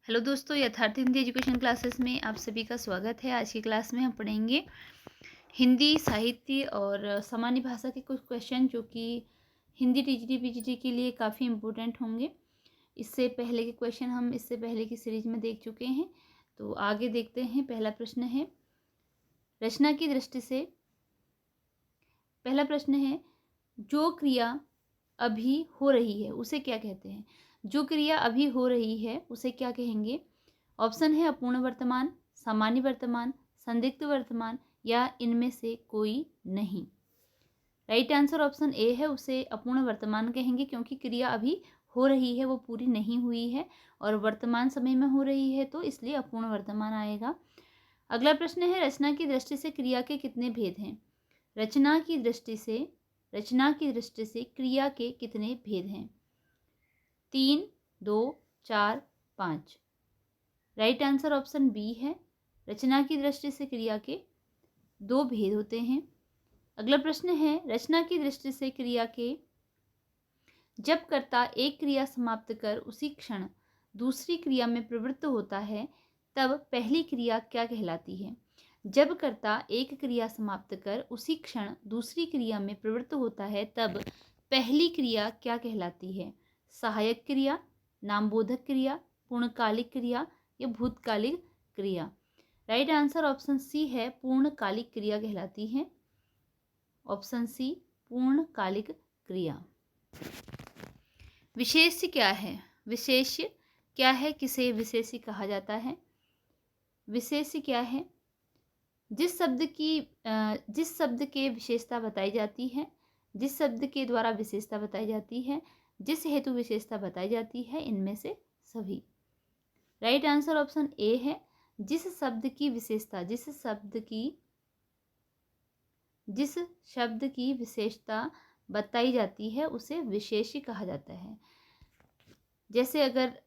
Hello दोस्तों, यथार्थ Hindi education classes में आप सभी का स्वागत है। आज की क्लास में हम पढ़ेंगे हिंदी साहित्य और सामान्य भाषा के कुछ क्वेश्चन जो कि हिंदी टीजीटी पीजीटी के लिए काफ़ी इम्पोर्टेंट होंगे। इससे पहले के क्वेश्चन हम इससे पहले की सीरीज में देख चुके हैं, तो आगे देखते हैं। पहला प्रश्न है रचना की दृष्टि से। पहला प्रश्न है जो क्रिया अभी हो रही है उसे क्या कहते हैं। जो क्रिया अभी हो रही है उसे क्या कहेंगे। ऑप्शन है अपूर्ण वर्तमान, सामान्य वर्तमान, संदिग्ध वर्तमान या इनमें से कोई नहीं। राइट आंसर ऑप्शन ए है, उसे अपूर्ण वर्तमान कहेंगे क्योंकि क्रिया अभी हो रही है, वो पूरी नहीं हुई है और वर्तमान समय में हो रही है, तो इसलिए अपूर्ण वर्तमान आएगा। अगला प्रश्न है रचना की दृष्टि से क्रिया के कितने भेद हैं। रचना की दृष्टि से क्रिया के कितने भेद हैं। 3, 2, 4, 5। राइट आंसर ऑप्शन बी है, रचना की दृष्टि से क्रिया के 2 भेद होते हैं। अगला प्रश्न है रचना की दृष्टि से क्रिया के जब कर्ता एक क्रिया समाप्त कर उसी क्षण दूसरी क्रिया में प्रवृत्त होता है तब पहली क्रिया क्या कहलाती है। जब कर्ता एक क्रिया समाप्त कर उसी क्षण दूसरी क्रिया में प्रवृत्त होता है तब पहली क्रिया क्या कहलाती है। सहायक क्रिया, नामबोधक क्रिया, पूर्णकालिक क्रिया या भूतकालिक क्रिया। राइट आंसर ऑप्शन सी है, पूर्णकालिक क्रिया कहलाती है। ऑप्शन सी पूर्णकालिक क्रिया। विशेष्य क्या है। विशेष्य क्या है, किसे विशेष्य कहा जाता है। विशेष्य क्या है, जिस शब्द के विशेषता बताई जाती है, जिस शब्द के द्वारा विशेषता बताई जाती है, जिस हेतु विशेषता बताई जाती है, इनमें से सभी। राइट आंसर ऑप्शन ए है, जिस शब्द की विशेषता बताई जाती है उसे विशेष्य कहा जाता है। जैसे अगर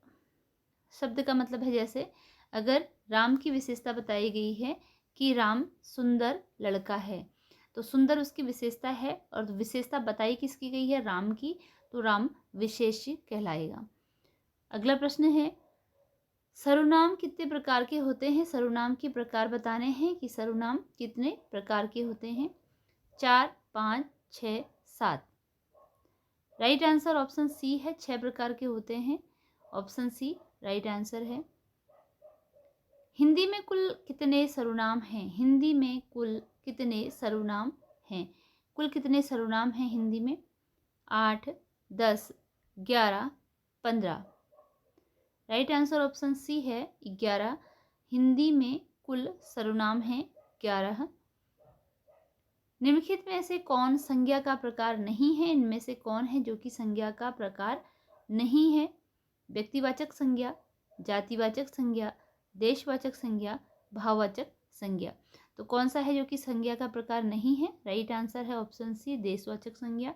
शब्द का मतलब है, जैसे अगर राम की विशेषता बताई गई है कि राम सुंदर लड़का है, तो सुंदर उसकी विशेषता है और विशेषता बताई किसकी गई है, राम की, तो राम विशेष्य कहलाएगा। अगला प्रश्न है सर्वनाम कितने प्रकार के होते हैं। सर्वनाम के प्रकार बताने हैं कि सर्वनाम कितने प्रकार के होते हैं। 4, 5, 6, 7। राइट आंसर ऑप्शन सी है, 6 प्रकार के होते हैं। ऑप्शन सी राइट आंसर है। हिंदी में कुल कितने सर्वनाम हैं। हिंदी में कुल कितने सर्वनाम हैं। कुल कितने सर्वनाम हैं हिंदी में। 8, 10, 11, 15। राइट आंसर ऑप्शन सी है, 11। हिंदी में कुल सर्वनाम हैं 11। निम्नलिखित में से कौन संज्ञा का प्रकार नहीं है। इनमें से कौन है जो कि संज्ञा का प्रकार नहीं है। व्यक्तिवाचक संज्ञा, जातिवाचक संज्ञा, देशवाचक संज्ञा, भाववाचक संज्ञा। तो कौन सा है जो कि संज्ञा का प्रकार नहीं है। राइट आंसर है ऑप्शन सी, देशवाचक संज्ञा।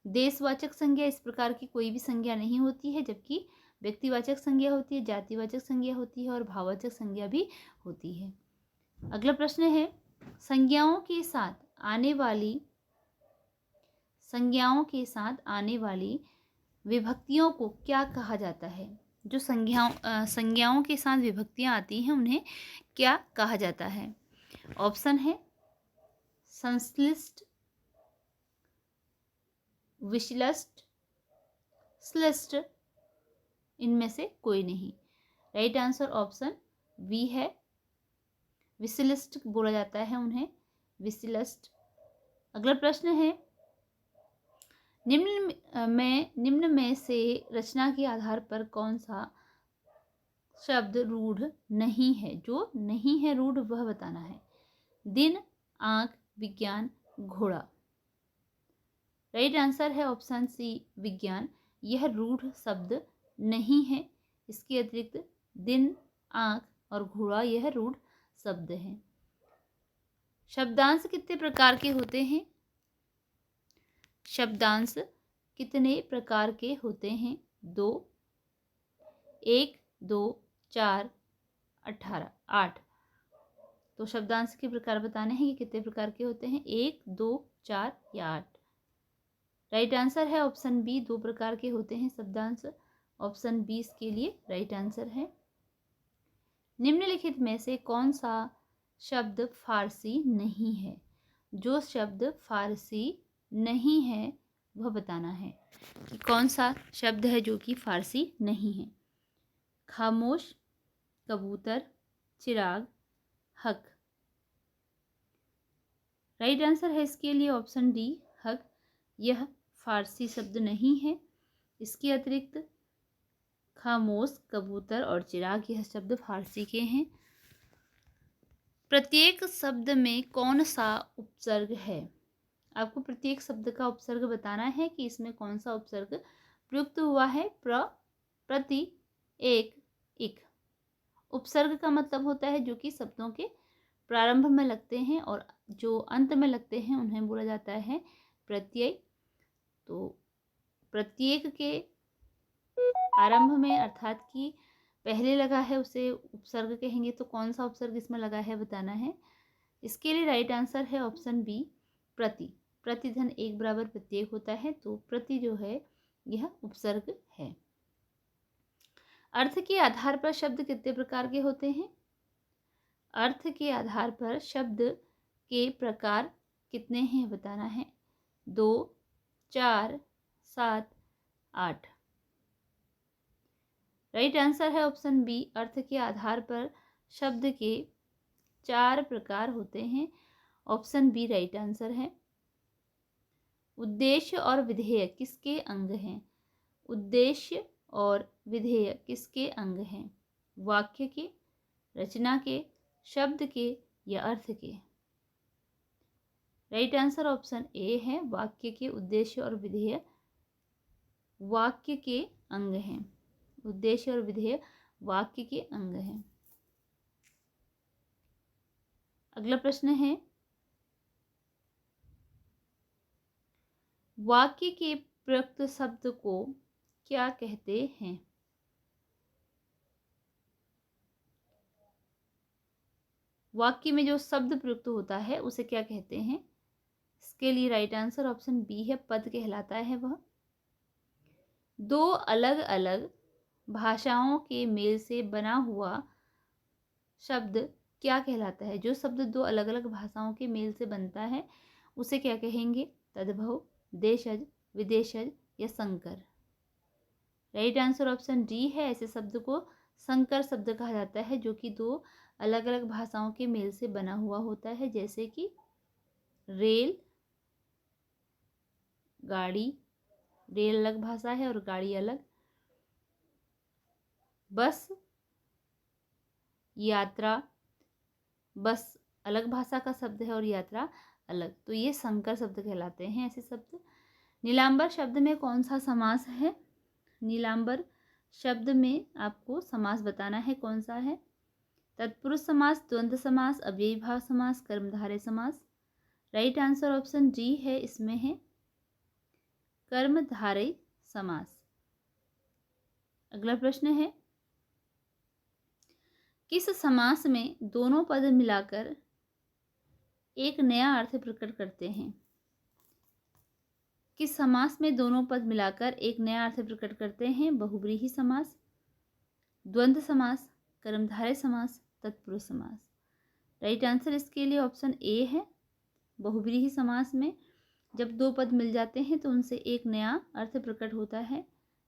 देशवाचक संज्ञा इस प्रकार की कोई भी संज्ञा नहीं होती है, जबकि व्यक्तिवाचक संज्ञा होती है, जातिवाचक संज्ञा होती है और भाववाचक संज्ञा भी होती है। अगला प्रश्न है संज्ञाओं के साथ आने वाली विभक्तियों को क्या कहा जाता है। जो संज्ञाओं के साथ विभक्तियां आती हैं उन्हें क्या कहा जाता है। ऑप्शन है संश्लिष्ट, विश्लिष्ट, श्लिष्ट, इनमें से कोई नहीं। राइट आंसर ऑप्शन बी है, विश्लिष्ट बोला जाता है उन्हें, विश्लिष्ट। अगला प्रश्न है निम्न में से रचना के आधार पर कौन सा शब्द रूढ़ नहीं है। जो नहीं है रूढ़ वह बताना है। दिन, आंख, विज्ञान, घोड़ा। राइट आंसर है ऑप्शन सी, विज्ञान। यह रूढ़ शब्द नहीं है। इसके अतिरिक्त दिन, आंख और घोड़ा यह रूढ़ शब्द हैं। शब्दांश कितने प्रकार के होते हैं। शब्दांश कितने प्रकार के होते हैं। 2, 1, 2, 4, 18, 8। तो शब्दांश के प्रकार बताने हैं कि कितने प्रकार के होते हैं। 1, 2, 4 या 8। राइट आंसर है ऑप्शन बी, 2 प्रकार के होते हैं शब्दांश। ऑप्शन बी इसके लिए राइट आंसर है। निम्नलिखित में से कौन सा शब्द फारसी नहीं है? जो शब्द फारसी नहीं है वह बताना है कि कौन सा शब्द है जो कि फारसी नहीं है। खामोश, कबूतर, चिराग, हक। राइट आंसर है इसके लिए ऑप्शन डी, हक। यह फारसी शब्द नहीं है। इसके अतिरिक्त खामोश, कबूतर और चिराग यह शब्द फारसी के हैं। प्रत्येक शब्द में कौन सा उपसर्ग है? आपको प्रत्येक शब्द का उपसर्ग बताना है कि इसमें कौन सा उपसर्ग प्रयुक्त हुआ है। प्रति, एक, इक। उपसर्ग का मतलब होता है जो कि शब्दों के प्रारंभ में लगते हैं और जो अंत में लगते हैं उन्हें बोला जाता है प्रत्यय। तो प्रत्येक के आरंभ में अर्थात कि पहले लगा है उसे उपसर्ग कहेंगे। तो कौन सा उपसर्ग इसमें लगा है बताना है। इसके लिए राइट आंसर है ऑप्शन बी, प्रति। प्रतिधन एक बराबर प्रत्येक होता है तो प्रति जो है यह उपसर्ग है। अर्थ के आधार पर शब्द कितने प्रकार के होते हैं? अर्थ के आधार पर शब्द के प्रकार कितने हैं बताना है। 2, 4, 7, 8। राइट आंसर है ऑप्शन बी, अर्थ के आधार पर शब्द के 4 प्रकार होते हैं। ऑप्शन बी राइट आंसर है। उद्देश्य और विधेय किसके अंग हैं? उद्देश्य और विधेय किसके अंग हैं? वाक्य के, रचना के, शब्द के या अर्थ के? राइट आंसर ऑप्शन ए है, वाक्य के उद्देश्य और विधेय वाक्य के अंग हैं। उद्देश्य और विधेय वाक्य के अंग हैं। अगला प्रश्न है, वाक्य के प्रयुक्त शब्द को क्या कहते हैं? वाक्य में जो शब्द प्रयुक्त होता है उसे क्या कहते हैं? इसके लिए राइट आंसर ऑप्शन बी है, पद कहलाता है वह। दो अलग अलग भाषाओं के मेल से बना हुआ शब्द क्या कहलाता है? जो शब्द दो अलग अलग भाषाओं के मेल से बनता है उसे क्या कहेंगे? तद्भव, देशज, विदेशज या संकर? राइट आंसर ऑप्शन डी है, ऐसे शब्द को संकर शब्द कहा जाता है जो कि दो अलग अलग भाषाओं के मेल से बना हुआ होता है। जैसे कि रेल, गाड़ी, रेल अलग भाषा है और गाड़ी अलग। बस, यात्रा, बस अलग भाषा का शब्द है और यात्रा अलग, तो ये संकर शब्द कहलाते हैं ऐसे शब्द। नीलांबर शब्द में कौन सा समास है? नीलांबर शब्द में आपको समास बताना है, कौन सा है? तत्पुरुष समास, द्वंद्व समास, अव्ययी भाव समास, कर्मधारय समास? राइट आंसर ऑप्शन डी है, इसमें है कर्मधारय समास। अगला प्रश्न है, किस समास में दोनों पद मिलाकर एक नया अर्थ प्रकट करते हैं? किस समास में दोनों पद मिलाकर एक नया अर्थ प्रकट करते हैं? बहुब्रीहि समास, द्वंद्व समास, कर्मधारय समास, तत्पुरुष समास? राइट आंसर इसके लिए ऑप्शन ए है। बहुब्रीहि समास में जब दो पद मिल जाते हैं तो उनसे एक नया अर्थ प्रकट होता है।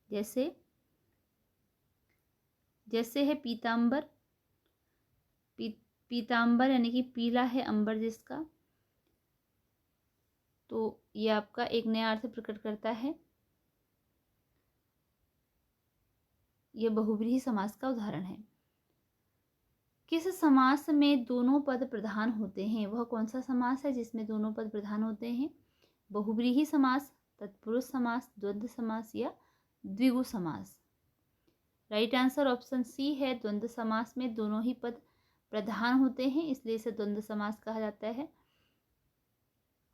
जैसे है पीतांबर, पीतांबर यानी कि पीला है अंबर जिसका, तो ये आपका एक नया अर्थ प्रकट करता है। यह बहुब्रीहि समास का उदाहरण है। किस समास में दोनों पद प्रधान होते हैं? वह कौन सा समास है जिसमें दोनों पद प्रधान होते हैं? बहुब्रीहि समास, तत्पुरुष समास, द्वंद्व समास या द्विगु समास? राइट आंसर ऑप्शन सी है, द्वंद्व समास में दोनों ही पद प्रधान होते हैं, इसलिए इसे द्वंद्व समास कहा जाता है।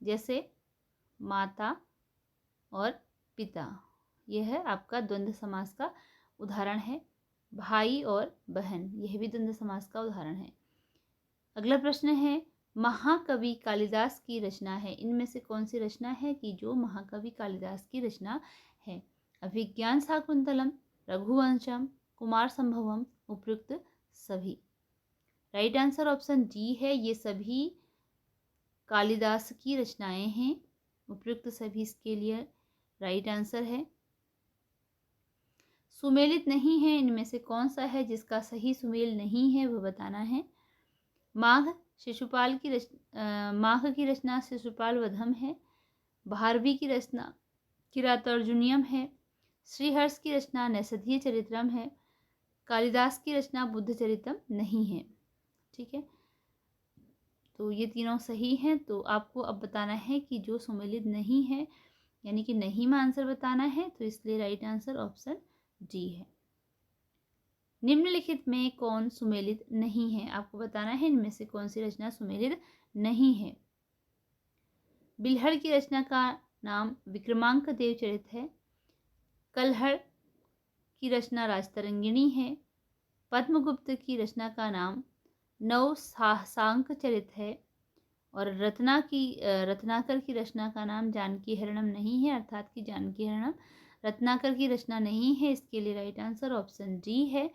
जैसे माता और पिता, यह है आपका द्वंद्व समास का उदाहरण है। भाई और बहन, यह भी द्वंद्व समास का उदाहरण है। अगला प्रश्न है, महाकवि कालिदास की रचना है, इनमें से कौन सी रचना है कि जो महाकवि कालिदास की रचना है? अभिज्ञान शाकुंतलम, रघुवंशम, कुमार संभवम, उपयुक्त सभी? राइट आंसर ऑप्शन डी है। ये सभी कालिदास की रचनाएं हैं। उपयुक्त सभी इसके लिए राइट आंसर है। सुमेलित नहीं है इनमें से कौन सा है जिसका सही सुमेल नहीं है, वह बताना है। माघ की रचना शिशुपाल वधम है। भारवी की रचना किरातार्जुनीयम है। श्रीहर्ष की रचना नैषधीय चरित्रम है। कालिदास की रचना बुद्ध चरितम नहीं है। ठीक है, तो ये तीनों सही हैं। तो आपको अब बताना है कि जो सुमेलित नहीं है, यानी कि नहीं में आंसर बताना है, तो इसलिए राइट आंसर ऑप्शन डी है। निम्नलिखित में कौन सुमेलित नहीं है, आपको बताना है इनमें से कौन सी रचना सुमेलित नहीं है। बिल्हड़ की रचना का नाम विक्रमांक देव चरित है। कल्हड़ की रचना राजतरंगिणी है। पद्मगुप्त की रचना का नाम नव सांक चरित है। और रत्नाकर की रचना का नाम जानकी हरणम नहीं है, अर्थात कि जानकी हरणम रत्नाकर की रचना नहीं है। इसके लिए राइट आंसर ऑप्शन डी है,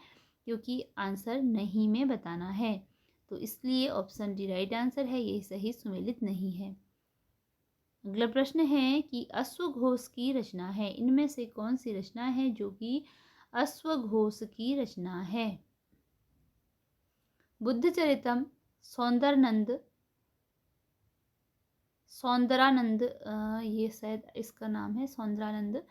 क्योंकि आंसर नहीं में बताना है, तो इसलिए ऑप्शन डी राइट आंसर है। यही सही सुमेलित नहीं है। अगला प्रश्न है कि अश्वघोष की रचना है, इनमें से कौन सी रचना है जो कि अश्वघोष की रचना है। बुद्ध चरितम, सौंदरानंद, ये शायद इसका नाम है सौंदरानंद।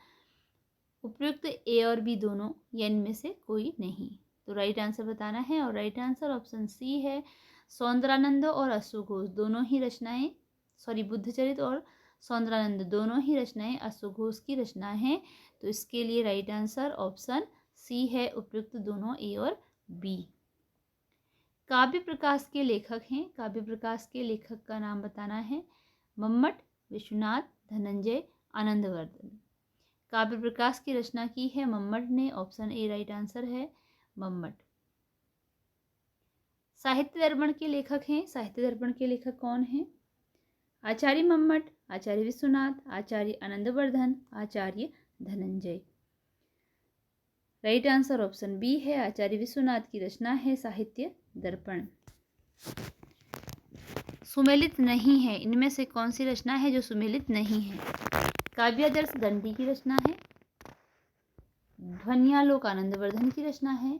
उपयुक्त ए और बी दोनों या इनमें से कोई नहीं, तो राइट आंसर बताना है। और राइट आंसर ऑप्शन सी है। सौंदरानंद और अश्वघोष दोनों ही रचनाएं, बुद्धचरित और सौंदरानंद दोनों ही रचनाएं अश्वघोष की रचना है, तो इसके लिए राइट आंसर ऑप्शन सी है। उपयुक्त दोनों ए और बी। काव्य प्रकाश के लेखक हैं, काव्य प्रकाश के लेखक का नाम बताना है। मम्मट, विश्वनाथ, धनंजय, आनंदवर्धन। काव्य प्रकाश की रचना की है मम्मट ने, ऑप्शन ए राइट आंसर है मम्मट। साहित्य दर्पण के लेखक हैं, साहित्य दर्पण के लेखक कौन हैं। Acharya Mammata, Acharya Vishwanath, Acharya Anandvardhan, Acharya Dhananjay. Right answer option B है, आचार्य विश्वनाथ की रचना है साहित्य दर्पण। सुमेलित नहीं है इनमें से कौन सी रचना है जो सुमेलित नहीं है। काव्यादर्श दंडी की रचना है। ध्वन्यालोक आनंदवर्धन की रचना है।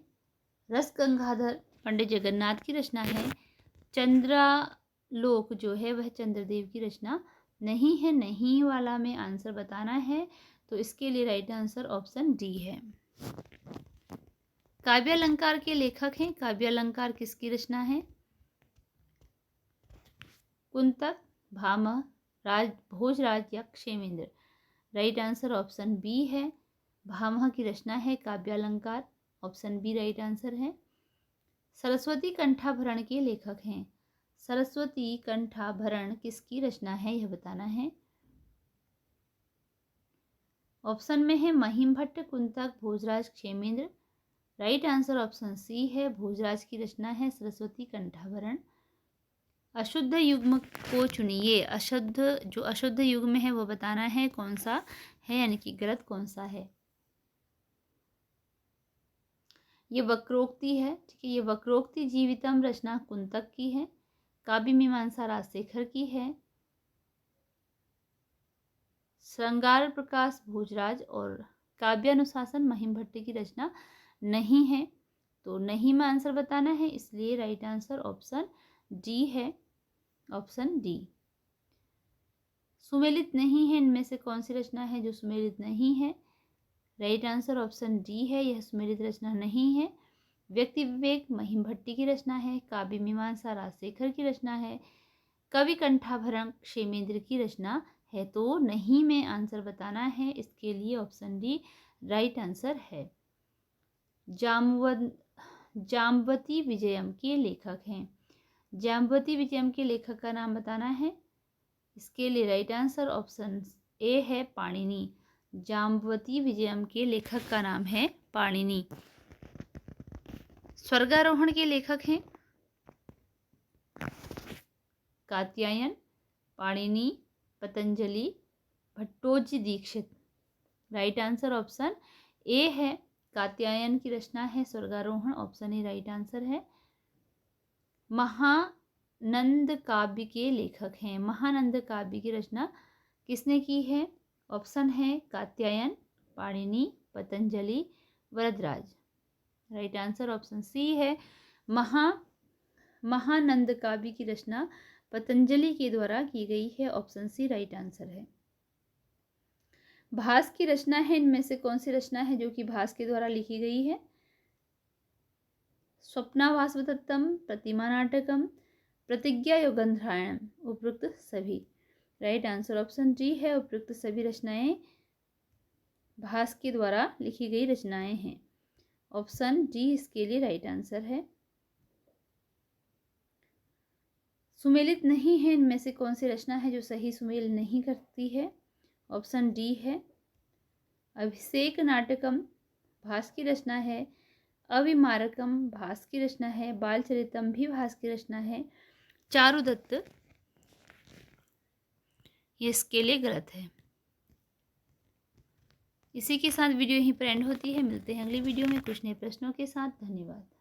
रस गंगाधर पंडित जगन्नाथ की रचना है। चंद्रालोक जो है वह चंद्रदेव की रचना नहीं है। नहीं वाला में आंसर बताना है, तो इसके लिए राइट आंसर ऑप्शन डी है। काव्यालंकार के लेखक हैं, काव्यालंकार किसकी रचना है। कुंतक, भामह, भोजराज या Kshemendra. Right answer option B है, भामह की रचना है Kavyalankara, option B right answer है। सरस्वती कंठाभरण के लेखक हैं। सरस्वती कंठाभरण किसकी रचना है यह बताना है। ऑप्शन में है Mahim Bhatt, Kuntak, Bhojraj, Kshemendra. Right answer option C है, भोजराज की रचना है सरस्वती कंठाभरण। अशुद्ध युग्म को चुनिए, जो अशुद्ध युग्म है वो बताना है कौन सा है, यानी कि गलत कौन सा है। ये वक्रोक्ति है, ठीक है। ये वक्रोक्ति जीवितम रचना कुंतक की है। काव्य मीमांसा राजशेखर की है। श्रृंगार प्रकाश भोजराज और काव्यानुशासन महिम भट्ट की रचना नहीं है, तो नहीं में आंसर बताना है, इसलिए राइट आंसर ऑप्शन डी है, ऑप्शन डी। सुमेलित नहीं है इनमें से कौन सी रचना है जो सुमेलित नहीं है। राइट आंसर ऑप्शन डी है, यह सुमेलित रचना नहीं है। व्यक्ति विवेक महिम भट्टी की रचना है। काव्य मीमांसा राजशेखर की रचना है। कवि कंठाभरण क्षेमेंद्र की रचना है, तो नहीं में आंसर बताना है, इसके लिए ऑप्शन डी राइट आंसर है। जाम्बवती विजयम के लेखक हैं। जाम्बवती विजयम के लेखक का नाम बताना है, इसके लिए राइट आंसर ऑप्शन ए है पाणिनि। जाम्बवती विजयम के लेखक का नाम है पाणिनि। स्वर्गारोहण के लेखक हैं Katyayana, Panini, Patanjali, Bhattoji Dikshita. Right answer option A है, कात्यायन की रचना है Swargarohana, option A right answer है। महानंद काव्य के लेखक हैं। महानंद काव्य की रचना किसने की है? ऑप्शन है Katyayan, Panini, Patanjali, Varadraj. Right answer option C है। महानंद काव्य की रचना पतंजलि के द्वारा की गई है। ऑप्शन सी राइट आंसर है। भास की रचना है, इनमें से कौन सी रचना है जो कि भास के द्वारा लिखी गई है? स्वप्नावासवदत्तम, प्रतिमा नाटकम, प्रतिज्ञा योगंध्रायणम, उपरोक्त सभी। राइट आंसर ऑप्शन डी है, उपरोक्त सभी रचनाएं भास के द्वारा लिखी गई रचनाएं हैं। ऑप्शन डी इसके लिए राइट आंसर है। सुमेलित नहीं है, इनमें से कौन सी रचना है जो सही सुमेल नहीं करती है? ऑप्शन डी है अभिषेक नाटकम, भास की रचना है। अविमारकम भास की रचना है। बालचरितम भी भास की रचना है। चारुदत्त ये इसके लिए गलत है। इसी के साथ वीडियो यहीं पर एंड होती है। मिलते हैं अगली वीडियो में कुछ नए प्रश्नों के साथ। धन्यवाद।